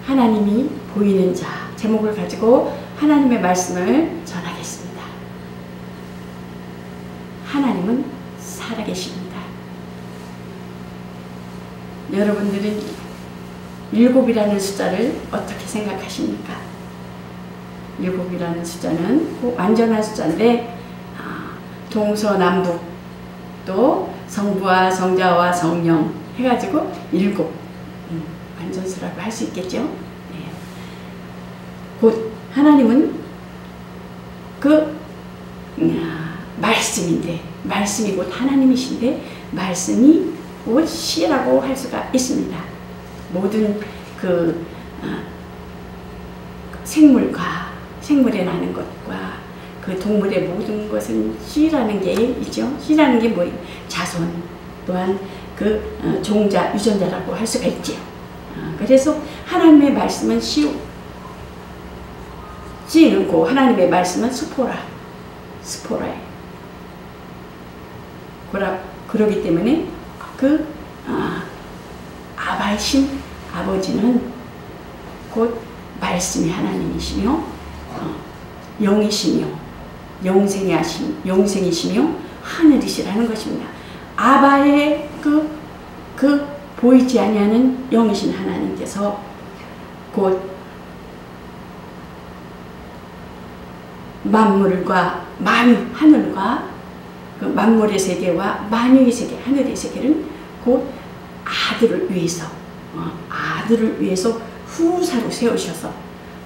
하나님이 보이는 자 제목을 가지고 하나님의 말씀을 전하겠습니다. 하나님은 살아계십니다. 여러분들은 7이라는 숫자를 어떻게 생각하십니까? 7이라는 숫자는 완전한 숫자인데 동서남북 또 성부와 성자와 성령 해가지고 7 완전수라고 할 수 있겠죠. 네. 곧 하나님은 그 말씀인데 말씀이 곧 하나님이신데 말씀이 곧 시라고 할 수가 있습니다. 모든 그 생물에 나는 것과 그 동물의 모든 것은 씨라는 게 있죠. 씨라는 게 뭐예요? 자손 또한 그 종자, 유전자라고 할 수가 있죠. 그래서 하나님의 말씀은 씨는 고 하나님의 말씀은 스포라예요. 그러기 때문에 그 아바이신 아버지는 곧 말씀이 하나님이시며 영이시며 영생이시며 하늘이시라는 것입니다. 아바의 그 보이지 아니하는 영이신 하나님께서 곧 만물과 하늘과 그 만물의 세계와 만유의 세계, 하늘의 세계는 곧 아들을 위해서 후사로 세우셔서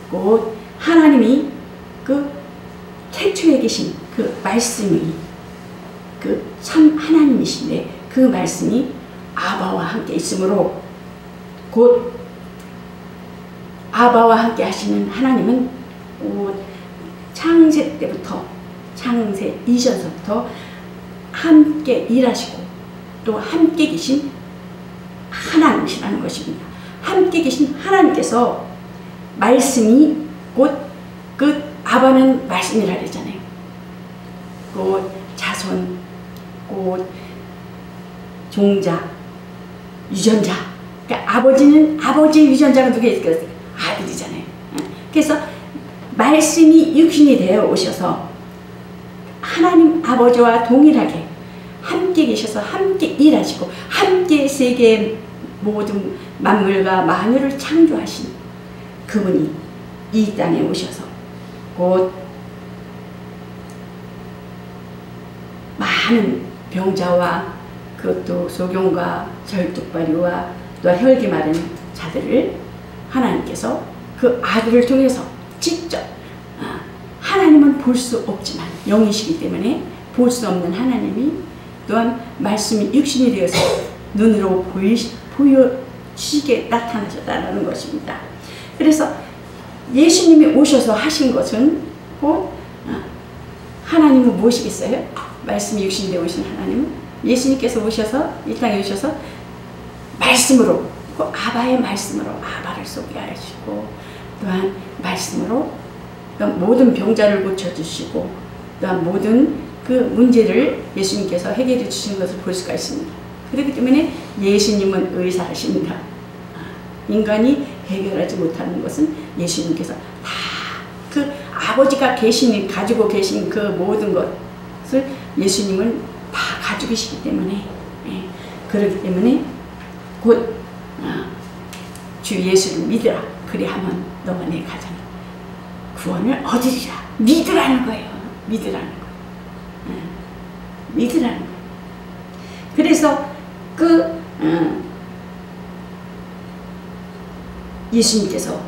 곧 하나님이 그 태초에 계신 그 말씀이 그 참 하나님이신데 그 말씀이 아바와 함께 있으므로 곧 아바와 함께 하시는 하나님은 곧 창세 때부터 창세 이전서부터 함께 일하시고 또 함께 계신 하나님이시라는 것입니다. 함께 계신 하나님께서 말씀이 곧 그 아바는 말씀이라 그랬잖아요. 곧 자손, 곧 종자, 유전자. 그러니까 아버지의 유전자가 누구예요? 아들이잖아요. 그래서 말씀이 육신이 되어 오셔서 하나님 아버지와 동일하게 함께 계셔서 함께 일하시고 함께 세계의 모든 만물과 만유를 창조하신 그분이 이 땅에 오셔서 곧 많은 병자와 그것도 소경과 절뚝발이와 또 혈기 마른 자들을 하나님께서 그 아들을 통해서 직접 하나님은 볼 수 없지만 영이시기 때문에 볼 수 없는 하나님이 또한 말씀이 육신이 되어서 눈으로 보여지게 나타나셨다는 것입니다. 그래서 예수님이 오셔서 하신 것은 곧 하나님은 무엇이겠어요? 말씀이 육신이 되어 오신 하나님은 예수님께서 오셔서 이 땅에 오셔서 말씀으로 아바의 말씀으로 아바를 소개하시고 또한 말씀으로 모든 병자를 고쳐주시고 또한 모든 그 문제를 예수님께서 해결해 주신 것을 볼 수가 있습니다. 그렇기 때문에 예수님은 의사하십니다. 인간이 해결하지 못하는 것은 예수님께서 다 그 아버지가 가지고 계신 그 모든 것을 예수님은 다 가지고 계시기 때문에 그렇기 때문에 곧 주 예수를 믿으라. 그리하면 너와 내 가정이 구원을 얻으리라. 믿으라는 거예요. 믿으라는 거예요. 믿으라는 거예요. 그래서 그 예수님께서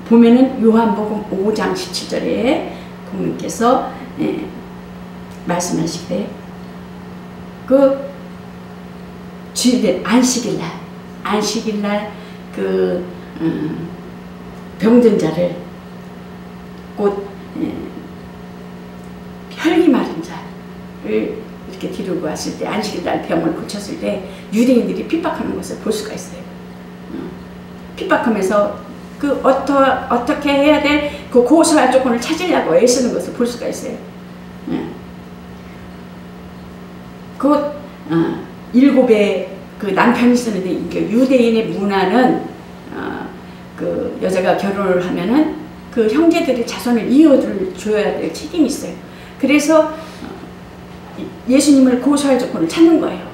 보면은 요한복음 5장 17절에 부모님께서 말씀하시되 그 주일날 안식일날 그 병든 자를 곧 혈기 마른 자를 이렇게 데리고 왔을 때 안식일날 병을 고쳤을 때 유대인들이 핍박하는 것을 볼 수가 있어요. 핍박하면서 그 어떻게 해야 될 그 고소할 조건을 찾으려고 애쓰는 것을 볼 수가 있어요. 그 7의 그 남편이 쓰는데 유대인의 문화는 그 여자가 결혼을 하면은 그 형제들이 자손을 이어줘야 될 책임이 있어요. 그래서 예수님을 고소할 조건을 찾는 거예요.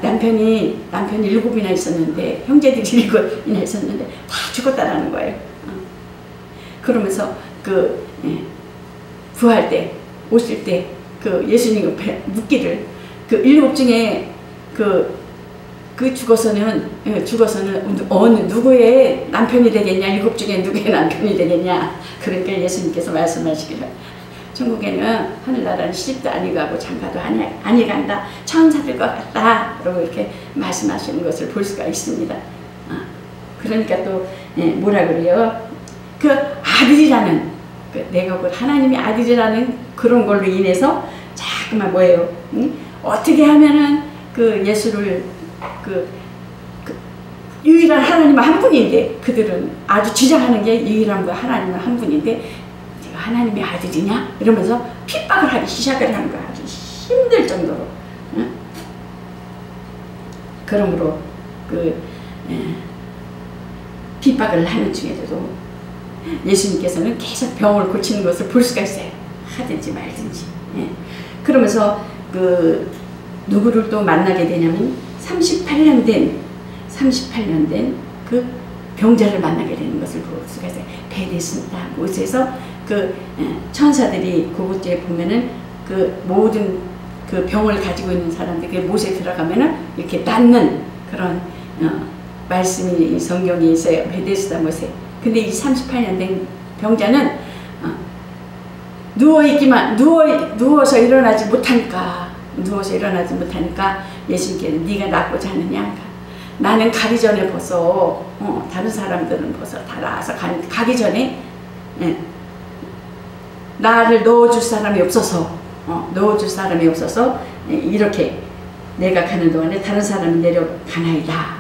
남편이 7이나 있었는데, 형제들이 7이나 있었는데 다 죽었다라는 거예요. 그러면서 부활 때, 오실 때 예수님 옆에 묻기를, 7 중에 죽어서는 누구의 남편이 되겠냐, 7 중에 누구의 남편이 되겠냐. 그러니까 예수님께서 말씀하시기를, 천국에는 하늘나라는 시집도 아니 가고 장가도 아니 간다, 천사들과 같다, 라고 이렇게 말씀하시는 것을 볼 수가 있습니다. 그러니까 또 뭐라 그래요? 그 아들이라는, 내가 하나님의 아들이라는 그런 걸로 인해서 자꾸만 뭐예요? 어떻게 하면은 예수를 유일한 하나님은 한 분인데, 그들은 아주 주장하는 게 유일한 하나님은 한 분인데, 내가 하나님의 아들이냐? 이러면서 핍박을 하기 시작을 하는 거야. 아주 힘들 정도로. 응? 그러므로 핍박을 하는 중에도 예수님께서는 계속 병을 고치는 것을 볼 수가 있어요. 하든지 말든지. 그러면서 누구를 또 만나게 되냐면 38년 된 그 병자를 만나게 되는 것을 볼 수가 있어요. 베데스다 곳에서 천사들이 그곳에 보면은 모든 병을 가지고 있는 사람들이 못에 들어가면은 이렇게 낫는 그런 말씀이 성경에 있어요. 베데스다 못에. 근데 이 38년 된 병자는 누워서 일어나지 못하니까 예수님께서 네가 낫고자 하느냐? 나는 가기 전에 벌써 다른 사람들은 벌써 다 나와서 가기 전에 나를 넣어줄 사람이 없어서 이렇게 내가 가는 동안에 다른 사람이 내려가나이다.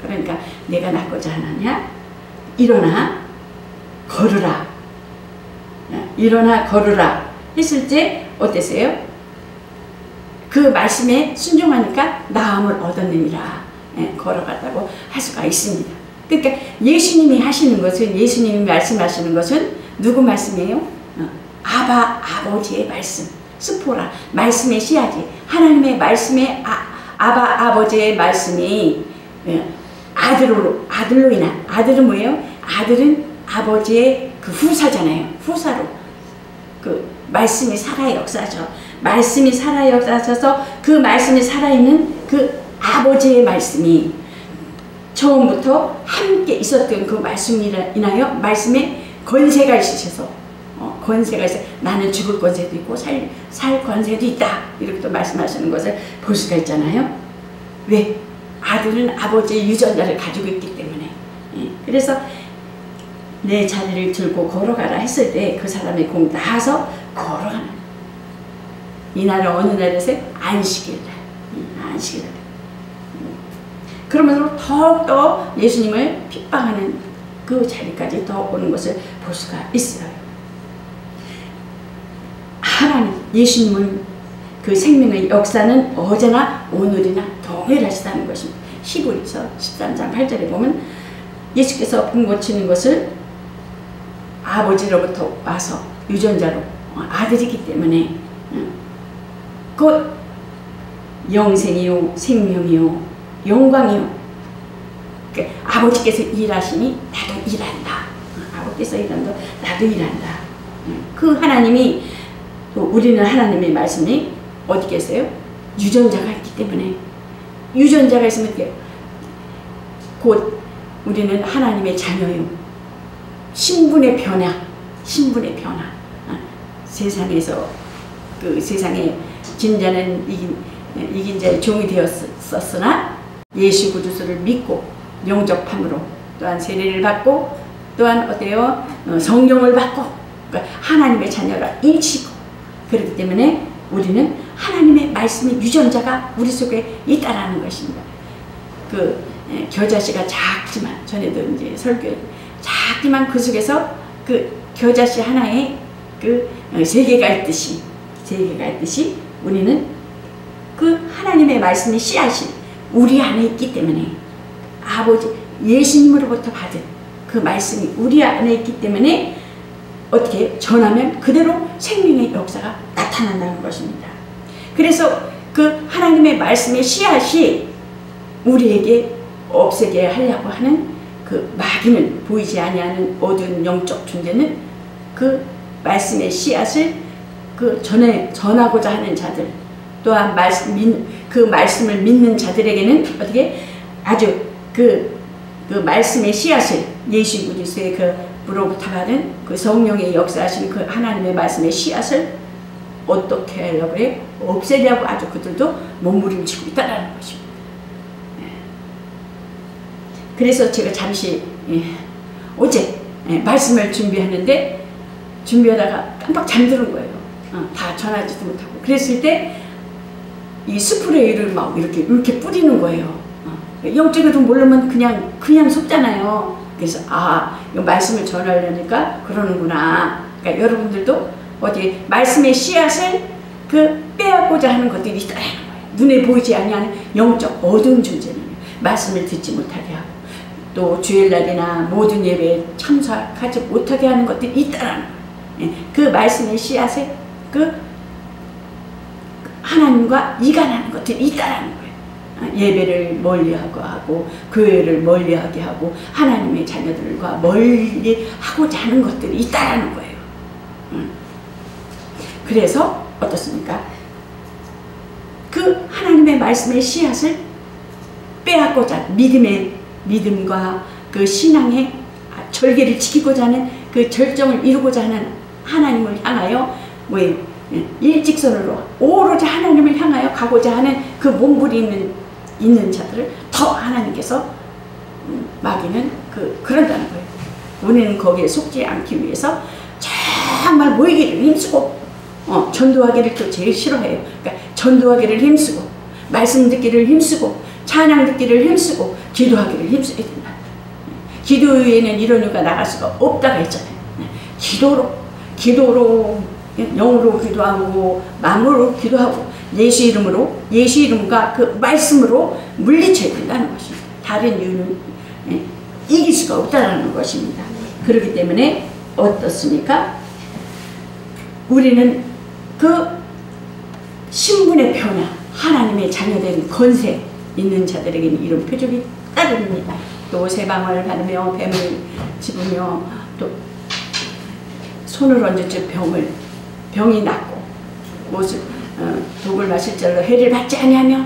그러니까 내가 낫고자 하느냐? 일어나 걸으라 했을 때 어땠어요? 그 말씀에 순종하니까 나음을 얻었느니라. 걸어갔다고 할 수가 있습니다. 그러니까 예수님이 말씀하시는 것은 누구 말씀이에요? 아버지의 말씀, 스포라, 말씀의 씨앗이, 하나님의 말씀의 아버지의 말씀이 아들로 인한, 아들은 뭐예요? 아들은 아버지의 후사잖아요. 후사로 말씀이 살아 역사죠. 말씀이 살아 역사셔서 그 말씀이 살아있는 아버지의 말씀이 처음부터 함께 있었던 그 말씀으로 인하여 말씀에 권세가 있으셔서 나는 죽을 권세도 있고 살 권세도 있다, 이렇게 또 말씀하시는 것을 볼 수가 있잖아요. 왜? 아들은 아버지의 유전자를 가지고 있기 때문에. 그래서 내 자리를 들고 걸어가라 했을 때 그 사람이 공 나와서 걸어가는, 이날은 어느 날에서 안식일날. 그러면서 더욱더 예수님을 핍박하는 그 자리까지 더 오는 것을 볼 수가 있어요. 하나님, 예수님은 그 생명의 역사는 어제나 오늘이나 동일하시다는 것입니다. 히브리서 13장 8절에 보면 예수께서 병 고치는 것을 아버지로부터 와서 유전자로 아들이기 때문에 곧 영생이요 생명이요 영광이요. 그러니까 아버지께서 일하시니 나도 일한다. 아버지께서 일한다. 나도 일한다. 그 하나님이, 또 우리는 하나님의 말씀이 어디 계세요? 유전자가 있기 때문에, 유전자가 있으면 돼요. 곧 우리는 하나님의 자녀요. 신분의 변화. 세상에서 세상에 진자는 이긴 자의 종이 되었었으나 예수 그리스도를 믿고 영접함으로 또한 세례를 받고 또한 어때요? 성령을 받고, 그러니까 하나님의 자녀라 인치고, 그렇기 때문에 우리는 하나님의 말씀의 유전자가 우리 속에 있다라는 것입니다. 겨자씨가 작지만, 전에도 이제 설교에 작지만 그 속에서 겨자씨 하나에 세계가 있듯이 우리는 하나님의 말씀의 씨앗이 우리 안에 있기 때문에 아버지 예수님으로부터 받은 그 말씀이 우리 안에 있기 때문에 어떻게 전하면 그대로 생명의 역사가 나타난다는 것입니다. 그래서 그 하나님의 말씀의 씨앗이 우리에게 없애게 하려고 하는 그 마귀는, 보이지 아니하는 어두운 영적 존재는 그 말씀의 씨앗을 그 전하고자 하는 자들, 또한 그 말씀을 믿는 자들에게는 어떻게 아주 그 말씀의 씨앗을, 예수 그리스도의 그로부터 받은 그 성령의 역사하신 그 하나님의 말씀의 씨앗을 어떻게 하려고 해요? 없애려고 아주 그들도 몸부림치고 있다는 것입니다. 그래서 제가 잠시 어제 말씀을 준비하다가 깜빡 잠드는 거예요. 다 전하지도 못하고. 그랬을 때 이 스프레이를 막 이렇게 뿌리는 거예요. 영적으로 모르면 그냥 속잖아요. 그래서 이 말씀을 전하려니까 그러는구나. 그러니까 여러분들도 어디 말씀의 씨앗을 빼앗고자 하는 것들이 있다는 거예요. 눈에 보이지 아니하는 영적 어두운 존재는 말씀을 듣지 못하게 하고, 또 주일날이나 모든 예배에 참석하지 못하게 하는 것들이 있다는 거예요. 그 말씀의 씨앗에 하나님과 이간하는 것들이 있다는 거예요. 예배를 멀리하고 교회를 멀리하게 하고 하나님의 자녀들과 멀리하고자 하는 것들이 있다는 거예요. 그래서 어떻습니까? 그 하나님의 말씀의 씨앗을 빼앗고자, 믿음과 그 신앙의 절개를 지키고자 하는 그 절정을 이루고자 하는 하나님을 향하여 일직선으로 오로지 하나님을 향하여 가고자 하는 그 몸부림 있는 자들을 더 하나님께서 마귀는 그런다는 거예요. 우리는 거기에 속지 않기 위해서 정말 모이기를 힘쓰고 전도하기를 또 제일 싫어해요. 그러니까 전도하기를 힘쓰고, 말씀 듣기를 힘쓰고, 찬양 듣기를 힘쓰고, 기도하기를 힘쓰게 된다. 기도에는 이런 이유가 나갈 수가 없다고 했잖아요. 기도로 영으로 기도하고 마음으로 기도하고 예수 이름과 그 말씀으로 물리쳐야 된다는 것입니다. 다른 이유는 이길 수가 없다는 것입니다. 그렇기 때문에 어떻습니까? 우리는 그 신분의 변화, 하나님의 자녀된 건세 있는 자들에게는 이런 표적이 따릅니다. 또 세방을 받으며 뱀을 집으며 또 손을 얹어줘 병이 낫고 독을 마실 자로 해를 받지 아니하며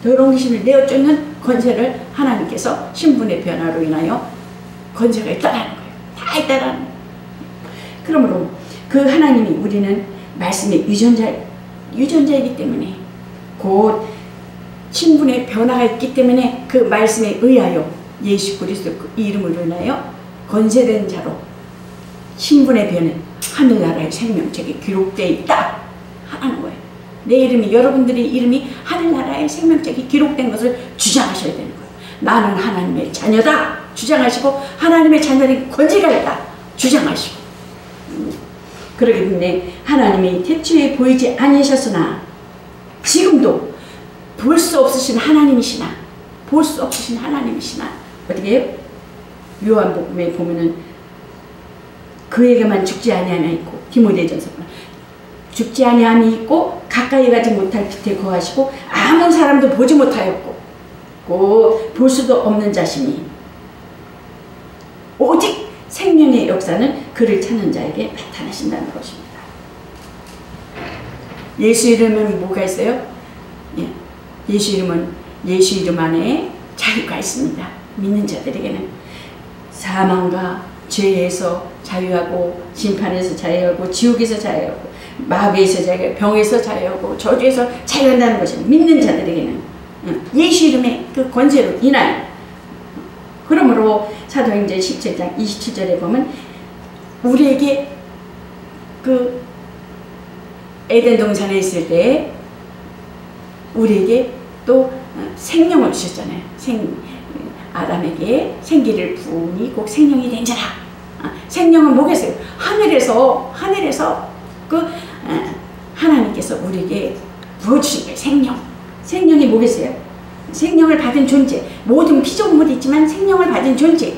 더러운 귀신을 내어 쫓는 권세를 하나님께서 신분의 변화로 인하여 권세가 있다는 거예요. 다 있다는 거예요. 그러므로 그 하나님이 우리는 말씀의 유전자이기 때문에 곧 신분의 변화가 있기 때문에 그 말씀에 의하여 예수 그리스도 그 이름으로 인하여 권세된 자로 신분의 변은 하늘나라의 생명책에 기록되어 있다 하는 거예요. 내 이름이, 여러분들의 이름이 하늘나라의 생명책에 기록된 것을 주장하셔야 되는 거예요. 나는 하나님의 자녀다 주장하시고, 하나님의 자녀는 권세가 있다 주장하시고. 그렇기 때문에 하나님이 태초에 보이지 아니하셨으나 지금도 볼 수 없으신 하나님이시나 어떻게 해요? 요한복음에 보면은 그에게만 죽지 아니함이 있고, 디모데전서 죽지 아니함이 있고 가까이 가지 못할 빛에 거하시고 아무 사람도 보지 못하였고 볼 수도 없는 자신이 오직 생명의 역사는 그를 찾는 자에게 나타나신다는 것입니다. 예수 이름은 뭐가 있어요? 예수 이름 안에 자유가 있습니다. 믿는 자들에게는 사망과 죄에서 자유하고, 심판에서 자유하고, 지옥에서 자유하고, 마귀에서 자유하고, 병에서 자유하고, 저주에서 자유한다는 것입니다. 믿는 자들에게는 예수 이름의 그 권세로 인하여. 그러므로 사도행전 17장 27절에 보면 우리에게 그 에덴 동산에 있을 때 우리에게 또 생명을 주셨잖아요. 아담에게 생기를 부으니 꼭 생명이 된 자라. 생명은 뭐겠어요? 하늘에서 하나님께서 우리에게 부어주신 거예요. 생명이 뭐겠어요? 생명을 받은 존재, 모든 피조물이 있지만 생명을 받은 존재,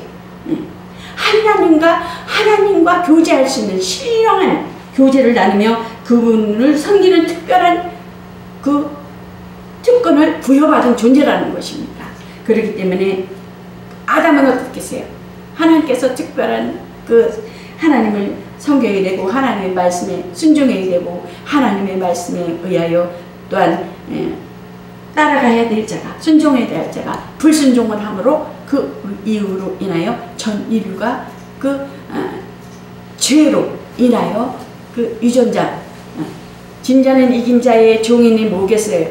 하나님과 교제할 수 있는 신령한 교제를 나누며 그분을 섬기는 특별한 그 특권을 부여받은 존재라는 것입니다. 그렇기 때문에 아담은 어떻겠어요? 하나님께서 특별한 그 하나님을 섬겨야 되고 하나님의 말씀에 순종해야 되고 하나님의 말씀에 의하여 또한 따라가야 될 자가, 순종해야 될 자가 불순종을 함으로 그 이유로 인하여 전 인류가 그 죄로 인하여 그 유전자, 진자는 이긴 자의 종인이 뭐겠어요?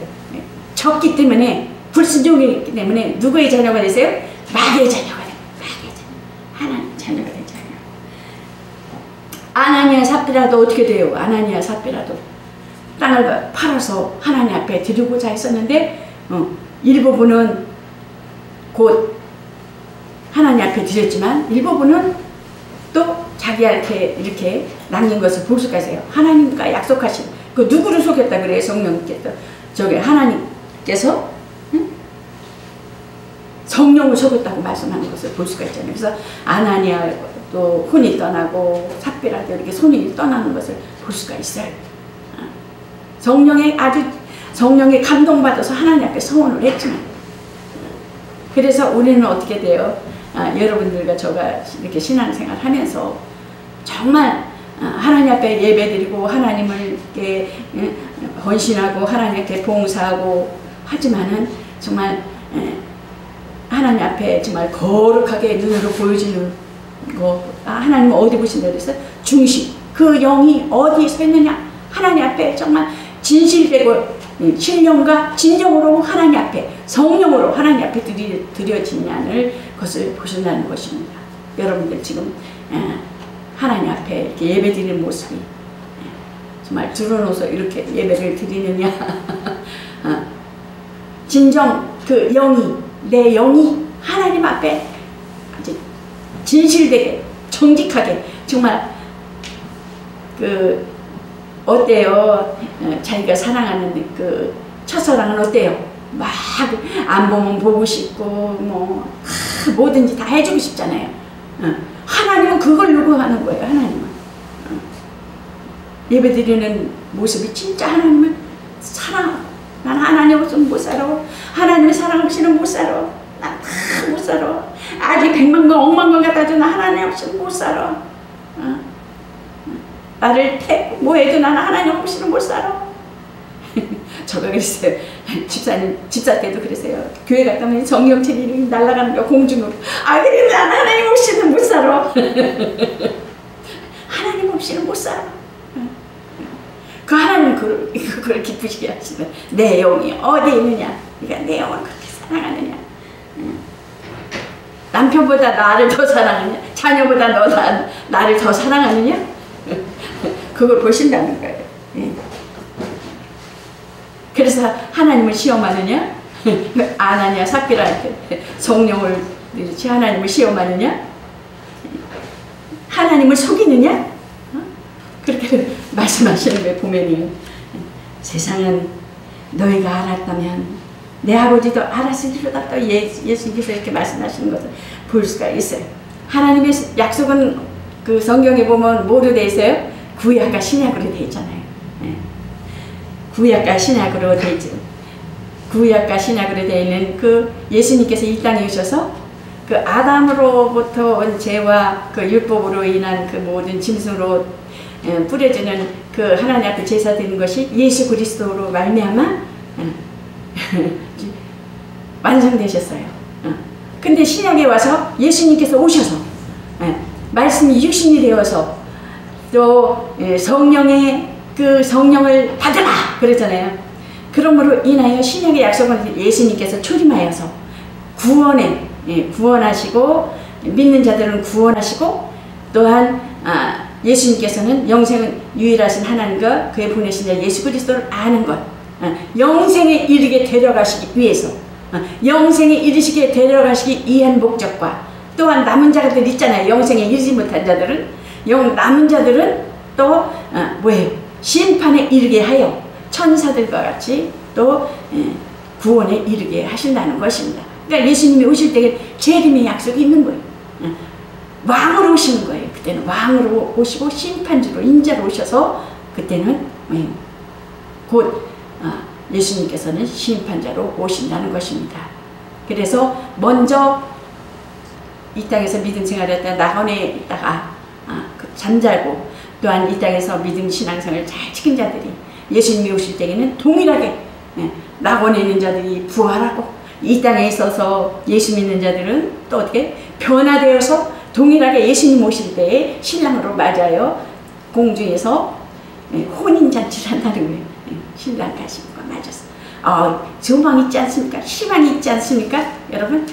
졌기 때문에, 불순종이기 때문에 누구의 자녀가 되세요? 마귀의 자녀가 됩니다. 마귀의 자녀. 하나님 자녀가 되잖아요. 아나니아 삽비라도 어떻게 돼요? 아나니아 삽비라도 땅을 팔아서 하나님 앞에 드리고자 했었는데 일부분은 곧 하나님 앞에 드렸지만 일부분은 또 자기한테 이렇게 남긴 것을 볼 수가 있어요. 하나님과 약속하신 그 누구를 속였다 그래요? 성령께서 저게 하나님께서 성령을 속였다고 말씀하는 것을 볼 수가 있잖아요. 그래서 아나니아도 혼이 떠나고 삽비라도 이렇게 손이 떠나는 것을 볼 수가 있어요. 성령에 감동받아서 하나님 앞에 서원을 했지만 그래서 우리는 어떻게 돼요? 여러분들과 저가 이렇게 신앙생활 하면서 정말 하나님 앞에 예배드리고 하나님을 이렇게 헌신하고 하나님께 봉사하고 하지만은 정말 하나님 앞에 정말 거룩하게 눈으로 보여지는 거, 하나님은 어디 보신다 그랬어요? 중심, 그 영이 어디에 서 있느냐? 하나님 앞에 정말 진실되고 신령과 진정으로 하나님 앞에 성령으로 하나님 앞에 드려지냐는 것을 보신다는 것입니다. 여러분들 지금 하나님 앞에 이렇게 예배드리는 모습이 정말 드러놓아서 이렇게 예배를 드리느냐 진정 그 영이 내 영이 하나님 앞에 아주 진실되게 정직하게 정말 그 어때요? 자기가 사랑하는 그 첫사랑은 어때요? 막 안 보면 보고 싶고 뭐 뭐든지 다 해주고 싶잖아요. 하나님은 그걸 요구하는 거예요. 하나님은 예배드리는 모습이 진짜 하나님을 사랑하고 난 하나님 없으면 못 살아. 하나님의 사랑 없이는 못 살아. 난 다 못 살아. 아직 100만 건 1억만 건 갖다 줘도 하나님 없이는 못 살아. 나를 뭐 해도 나는 하나님 없이는 못 살아. 저가 그랬어요. 집사 때도 그랬어요. 교회 갔다 오면 정경책이 날아가는 거 공중으로. 그래도 나는 하나님 없이는 못 살아. 하나님 없이는 못 살아. 그 하나님 그걸 기쁘시게 하시는 내 영이 어디 있느냐. 그러니까 내 영을 그렇게 사랑하느냐. 남편보다 나를 더 사랑하느냐. 자녀보다 나를 더 사랑하느냐. 그걸 보신다는 거예요. 그래서 하나님을 시험하느냐? 아나니아 삽비라한테 성령을 이렇게 하나님을 시험하느냐? 하나님을 속이느냐? 그렇게 말씀하시는 거예요. 보면은 세상은 너희가 알았다면 내 아버지도 알았으리로다. 또 예수님께서 이렇게 말씀하시는 것을 볼 수가 있어요. 하나님의 약속은 그 성경에 보면 뭐로 되어 있어요? 구약과 신약으로 되어 있잖아요. 구약과 신약으로 되어 있죠. 구약과 신약으로 되어 있는 그 예수님께서 이 땅에 오셔서 그 아담으로부터 온 죄와 그 율법으로 인한 그 모든 짐승으로 뿌려지는 그 하나님 앞에 제사 드리는 것이 예수 그리스도로 말미암아 완성되셨어요. 근데 신약에 와서 예수님께서 오셔서 말씀이 육신이 되어서 또 성령의 그 성령을 받으라 그랬잖아요. 그러므로 인하여 신약의 약속은 예수님께서 출임하여서 구원하시고 믿는 자들은 구원하시고 또한 예수님께서는 영생은 유일하신 하나님과 그의 보내신 자 예수 그리스도를 아는 것, 영생에 이르게 데려가시기 위해서 영생에 이르시게 데려가시기 위한 목적과 또한 남은 자들 있잖아요. 영생에 이르지 못한 자들은 남은 자들은 또 뭐예요? 심판에 이르게 하여 천사들과 같이 또 구원에 이르게 하신다는 것입니다. 그러니까 예수님이 오실 때 재림의 약속이 있는 거예요. 왕으로 오시는 거예요. 그때는 왕으로 오시고 심판주로 인자로 오셔서 그때는 곧 예수님께서는 심판자로 오신다는 것입니다. 그래서 먼저 이 땅에서 믿음 생활했다 낙원에 있다가 잠자고 또한 이 땅에서 믿음 신앙생활을 잘 지킨 자들이 예수님이 오실 때에는 동일하게 낙원에 있는 자들이 부활하고 이 땅에 있어서 예수 믿는 자들은 또 어떻게 변화되어서 동일하게 예수님 오실 때에 신랑으로 맞아요. 공중에서 혼인잔치를 한다는 거예요. 신랑 가시는 거 맞았어. 소망 있지 않습니까? 희망이 있지 않습니까? 여러분?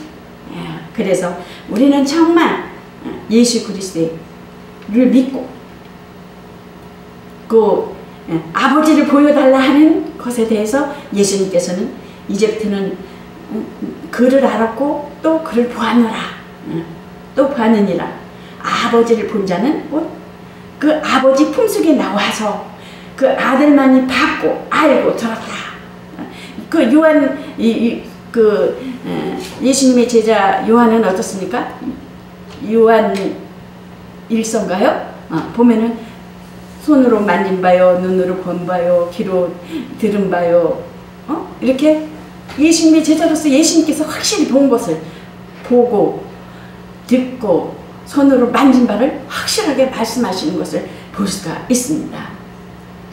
그래서 우리는 정말 예수 그리스도를 믿고 그 아버지를 보여달라 하는 것에 대해서 예수님께서는 이제부터는 그를 알았고 또 그를 보았노라. 또 보았느니라. 아버지를 본 자는 그 아버지 품속에 나와서 그 아들만이 받고 알고 들었다. 그 요한 예수님의 제자 요한은 어떻습니까? 요한 1서인가요? 보면은 손으로 만진 바요, 눈으로 본 바요, 귀로 들은 바요, 이렇게 예수님의 제자로서 예수님께서 확실히 본 것을 보고 듣고 손으로 만진 바를 확실하게 말씀하시는 것을 볼 수가 있습니다.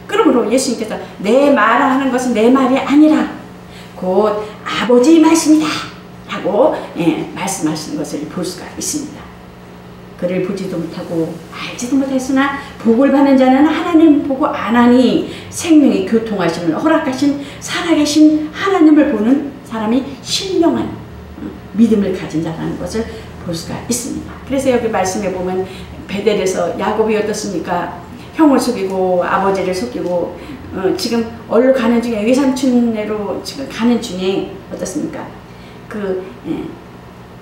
그러므로 예수님께서 내 말하는 것은 내 말이 아니라 곧 아버지의 말씀이다 라고 말씀하시는 것을 볼 수가 있습니다. 그를 보지도 못하고 알지도 못했으나 복을 받는 자는 하나님 보고 안하니 생명의 교통하심을 허락하신 살아계신 하나님을 보는 사람이 신령한 믿음을 가진 자라는 것을 볼 수가 있습니다. 그래서 여기 말씀에 보면 베델에서 야곱이 어떻습니까? 형을 속이고 아버지를 속이고 지금 얼로 가는 중에 외삼촌네로 지금 가는 중에 어떻습니까?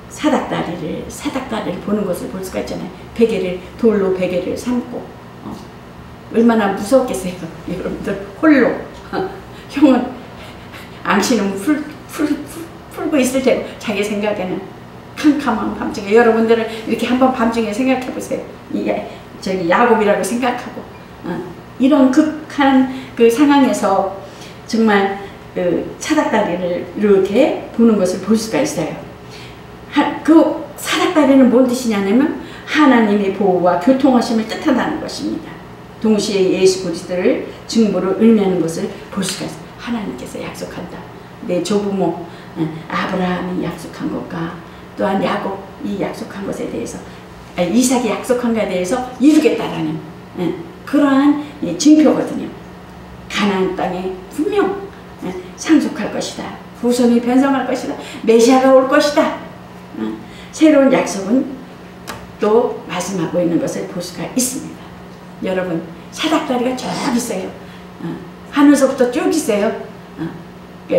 사닥다리를 보는 것을 볼 수가 있잖아요. 돌로 베개를 삼고 얼마나 무섭겠어요. 여러분들 홀로 형은 앙신은 풀고 있을 때 자기 생각에는 캄캄한 밤중에 여러분들은 이렇게 한번 밤중에 생각해 보세요. 저기 야곱이라고 생각하고 이런 극한 그 상황에서 정말 사닥다리를 이렇게 보는 것을 볼 수가 있어요. 그 사닥다리는 뭔 뜻이냐면 하나님의 보호와 교통하심을 뜻한다는 것입니다. 동시에 예수 그리스도를 증거로 의미하는 것을 볼 수가 있어요. 하나님께서 약속한다. 내 조부모 아브라함이 약속한 것과 또한 야곱이 약속한 것에 대해서 이삭이 약속한 것에 대해서 이루겠다라는 그러한 증표거든요. 가나안 땅에 분명 상속할 것이다. 후손이 변성할 것이다. 메시아가 올 것이다. 새로운 약속은 또 말씀하고 있는 것을 볼 수가 있습니다. 여러분 사닥다리가 쭉 있어요. 하늘서부터 쭉 있어요.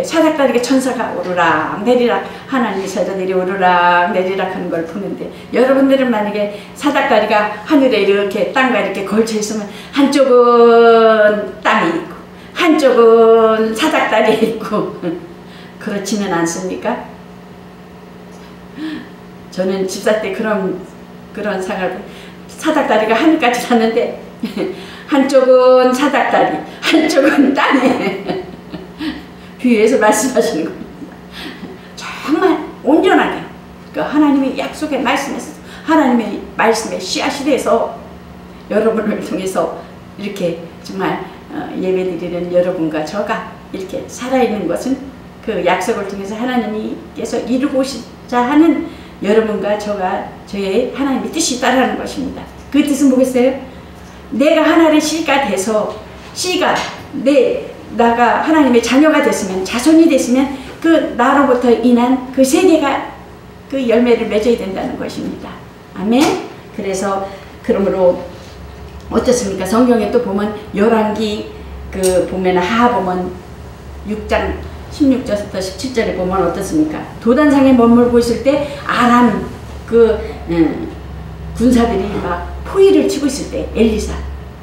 사닥다리가 천사가 오르락 내리락 하나님의 사자들이 오르락 내리락 하는 걸 보는데 여러분들은 만약에 사닥다리가 하늘에 이렇게 땅과 이렇게 걸쳐 있으면 한쪽은 땅이 있고 한쪽은 사닥다리에 있고 그렇지는 않습니까? 저는 집사 때 그런 상을 사닥다리가 하늘까지 갔는데 한쪽은 사닥다리 한쪽은 땅에 비유해서 말씀하시는 겁니다. 정말 온전하게 그 하나님의 약속의 말씀에서 하나님의 말씀의 씨앗이 돼서 여러분을 통해서 이렇게 정말 예배드리는 여러분과 저가 이렇게 살아있는 것은 그 약속을 통해서 하나님께서 이루고자 하는 여러분과 저가 저의 하나님의 뜻이 있다라는 것입니다. 그 뜻은 뭐겠어요? 내가 하나님의 씨가 돼서 나가 하나님의 자녀가 됐으면 자손이 됐으면 그 나로부터 인한 그 세계가 그 열매를 맺어야 된다는 것입니다. 아멘. 그래서 그러므로 어떻습니까? 성경에 또 보면 열왕기 보면 하보면 6장 16절부터 17절에 보면 어떻습니까? 도단상에 머물고 있을 때 아람 군사들이 막 포위를 치고 있을 때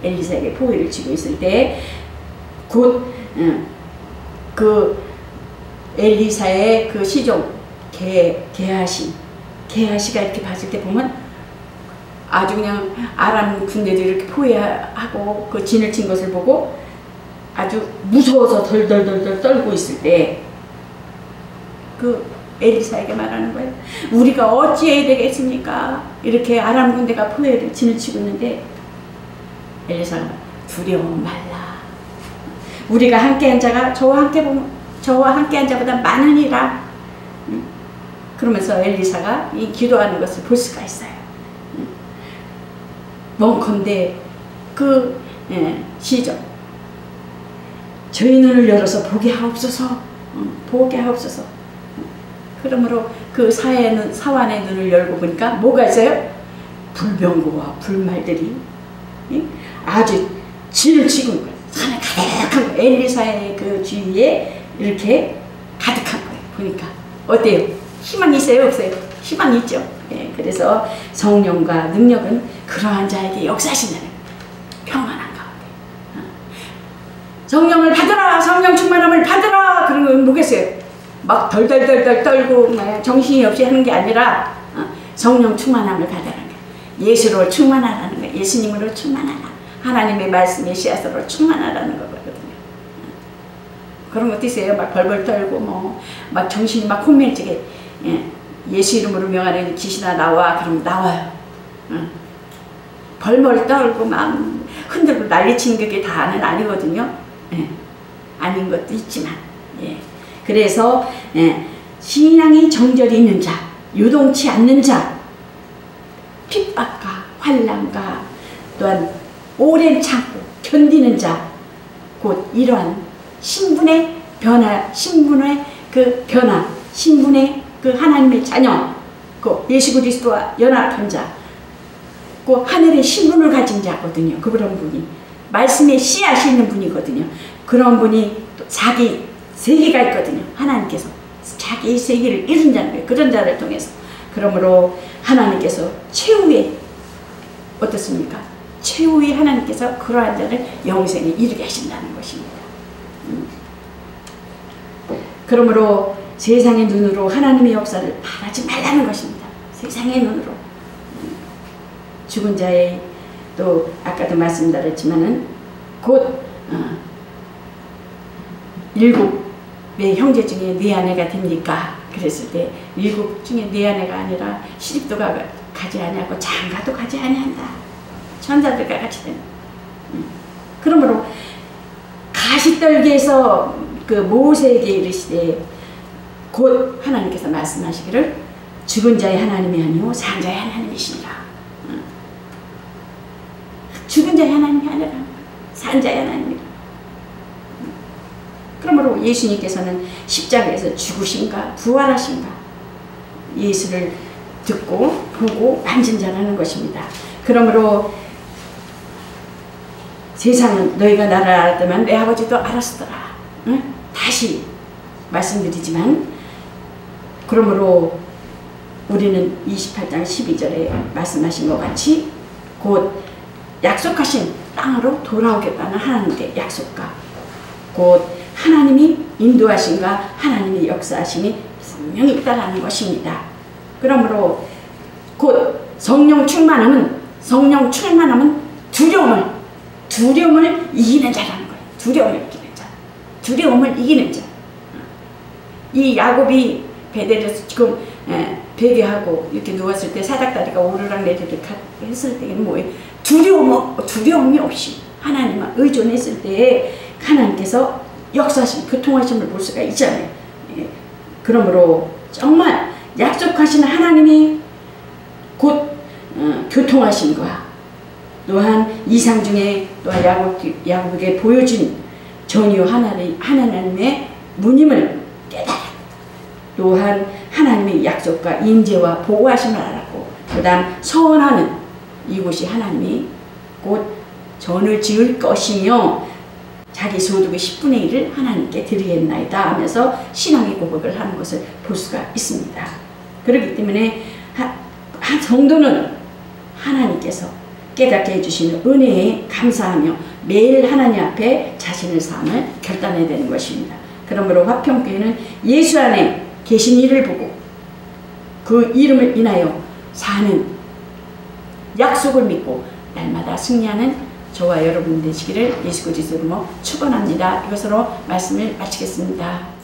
엘리사에게 포위를 치고 있을 때 곧 엘리사의 그 시종 게하시가 이렇게 봤을 때 보면 아주 그냥 아람 군대들이 이렇게 포위하고 그 진을 친 것을 보고 아주 무서워서 덜덜덜덜 떨고 있을 때 그 엘리사에게 말하는 거예요. 우리가 어찌해야 되겠습니까? 이렇게 아람 군대가 포위를 진을 치고 있는데 엘리사가 두려워 말라. 우리가 함께한 자가 저와 함께한 자보다 많으니라. 그러면서 엘리사가 이 기도하는 것을 볼 수가 있어요. 원컨대 그 시죠. 저희 눈을 열어서 보게 하옵소서. 보게 하옵소서. 그러므로 그 사환의 눈을 열고 보니까 뭐가 있어요? 불병거와 불말들이 아주 진을 치고 있는 거예요. 산에 가득한 거예요. 엘리사의 그 주위에 이렇게 가득한 거예요. 보니까 어때요? 희망이 있어요? 없어요? 희망이 있죠. 예, 그래서 성령과 능력은 그러한 자에게 역사하신다는 평안한 가운데. 성령을 받으라! 성령 충만함을 받으라! 그런 건 뭐겠어요? 막 덜덜덜덜 떨고 정신이 없이 하는 게 아니라 성령 충만함을 받으라는 거예요. 예수로 충만하라는 거예요. 예수님으로 충만하라. 하나님의 말씀의 씨앗으로 충만하라는 거거든요. 그런 것도 있어요. 막 벌벌 떨고 막 정신이 막 혼미해지게 예수 이름으로 명하는 귀신아 나와. 그럼 나와요. 벌벌 떨고 막 흔들고 난리치는 게 다는 아니거든요. 아닌 것도 있지만 그래서 신앙이 정절이 있는 자, 유동치 않는 자, 핍박과 환난과 또한 오랜 참고 견디는 자, 곧 이러한 신분의 변화, 신분의 그 하나님의 자녀, 그 예수 그리스도와 연합한 자, 그 하늘의 신분을 가진 자거든요. 그런 분이 말씀에 씨앗이 있는 분이거든요. 그런 분이 또 자기 세계가 있거든요. 하나님께서 자기 세계를 이룬 자는 거예요. 그런 자를 통해서. 그러므로 하나님께서 최후의 어떻습니까? 최후의 하나님께서 그러한 자를 영생에 이르게 하신다는 것입니다. 그러므로 세상의 눈으로 하나님의 역사를 바라지 말라는 것입니다. 세상의 눈으로. 죽은 자의 또 아까도 말씀드렸지만은 곧 일곱의 형제 중에 네 아내가 됩니까? 그랬을 때 일곱 중에 네 아내가 아니라 시집도 가지 아니하고 장가도 가지 아니한다. 천사들과 같이 된다. 그러므로 가시떨기에서 그 모세에게 이르시되 곧 하나님께서 말씀하시기를 죽은 자의 하나님이 아니오 산 자의 하나님이시니라. 죽은 자의 하나님이 아니라 산 자의 하나님이라. 그러므로 예수님께서는 십자가에서 죽으신가 부활하신가 예수를 듣고 보고 만진 자라는 것입니다. 그러므로 세상은 너희가 나를 알았다면 내 아버지도 알았더라. 응? 다시 말씀드리지만 그러므로 우리는 28장 12절에 말씀하신 것 같이 곧 약속하신 땅으로 돌아오겠다는 하나님의 약속과 곧 하나님이 인도하신가 하나님의 역사하심이 분명히 있다라는 것입니다. 그러므로 곧 성령 충만함은 두려움을 이기는 자라는 거예요. 두려움을 이기는 자. 두려움을 이기는 자. 이 야곱이 베델에서 지금 베개하고 이렇게 누웠을 때 사닥다리가 오르락 내리락 했을 때는 뭐예요? 두려움이 없이 하나님만 의존했을 때 하나님께서 역사하심, 교통하심을 볼 수가 있잖아요. 그러므로 정말 약속하신 하나님이 곧 교통하심과 또한 이상 중에 또한 야곱에게 보여준 전유 하나님의 무님을 깨달아 또한 하나님의 약속과 인재와 보호하심을 알았고 그 다음 서원하는 이곳이 하나님이 곧 전을 지을 것이며 자기 소득의 10분의 1을 하나님께 드리겠나이다 하면서 신앙의 고백을 하는 것을 볼 수가 있습니다. 그렇기 때문에 한 성도는 하나님께서 깨닫게 해주시는 은혜에 감사하며 매일 하나님 앞에 자신의 삶을 결단해야 되는 것입니다. 그러므로 화평교회는 예수 안에 계신 이를 보고 그 이름을 인하여 사는 약속을 믿고 날마다 승리하는 저와 여러분 되시기를 예수 그리스도로 축원합니다. 이것으로 말씀을 마치겠습니다.